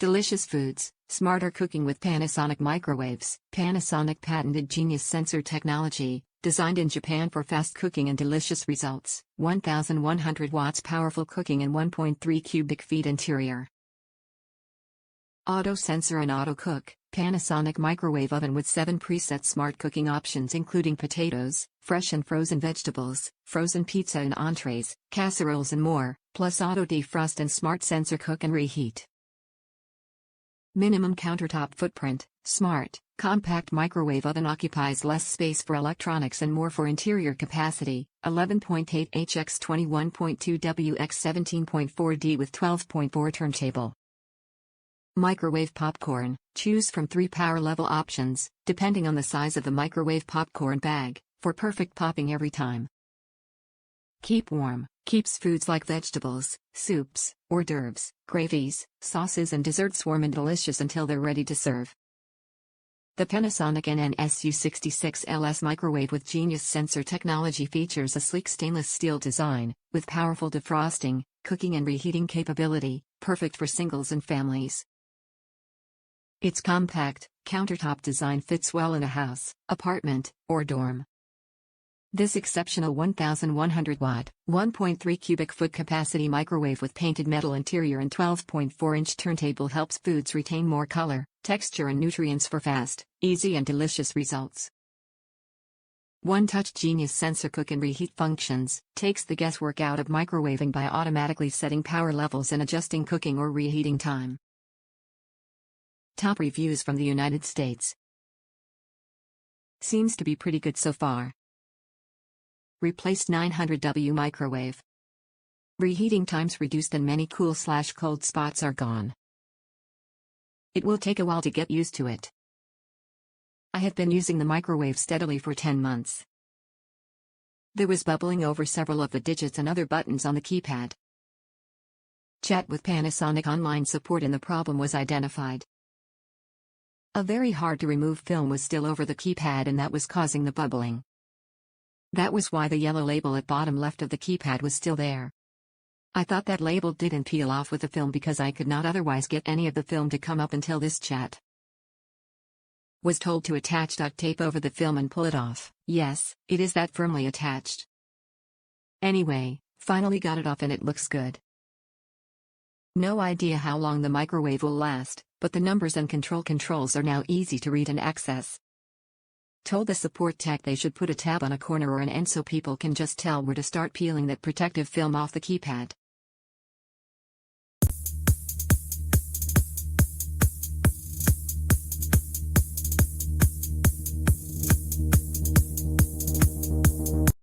Delicious foods, smarter cooking with Panasonic Microwaves. Panasonic patented genius sensor technology, designed in Japan for fast cooking and delicious results. 1100 watts powerful cooking and 1.3 cubic feet interior. Auto Sensor and Auto Cook. Panasonic microwave oven with 7 preset smart cooking options including potatoes, fresh and frozen vegetables, frozen pizza and entrees, casseroles and more, plus Auto Defrost and Smart Sensor Cook and Reheat. Minimum countertop footprint. Smart, compact microwave oven occupies less space for electronics and more for interior capacity. 11.8 x 21.2 w x 17.4 d with 12.4 turntable. Microwave popcorn. Choose from 3 power level options, depending on the size of the microwave popcorn bag, for perfect popping every time. Keep warm. Keeps foods like vegetables, soups, hors d'oeuvres, gravies, sauces and desserts warm and delicious until they're ready to serve. The Panasonic NN-SU66LS microwave with genius sensor technology features a sleek stainless steel design, with powerful defrosting, cooking and reheating capability, perfect for singles and families. Its compact, countertop design fits well in a house, apartment, or dorm. This exceptional 1100-watt, 1.3 cubic foot capacity microwave with painted metal interior and 12.4-inch turntable helps foods retain more color, texture and nutrients for fast, easy and delicious results. One-touch genius sensor cook and reheat functions takes the guesswork out of microwaving by automatically setting power levels and adjusting cooking or reheating time. Top reviews from the United States. Seems to be pretty good so far. Replaced 900W microwave. Reheating times reduced and many cool/cold spots are gone. It will take a while to get used to it. I have been using the microwave steadily for 10 months. There was bubbling over several of the digits and other buttons on the keypad. Chat with Panasonic online support and the problem was identified. A very hard to remove film was still over the keypad and that was causing the bubbling. That was why the yellow label at bottom left of the keypad was still there. I thought that label didn't peel off with the film because I could not otherwise get any of the film to come up until this chat. Was told to attach duct tape over the film and pull it off. Yes, it is that firmly attached. Anyway, finally got it off and it looks good. No idea how long the microwave will last, but the numbers and controls are now easy to read and access. Told the support tech they should put a tab on a corner or an end so people can just tell where to start peeling that protective film off the keypad.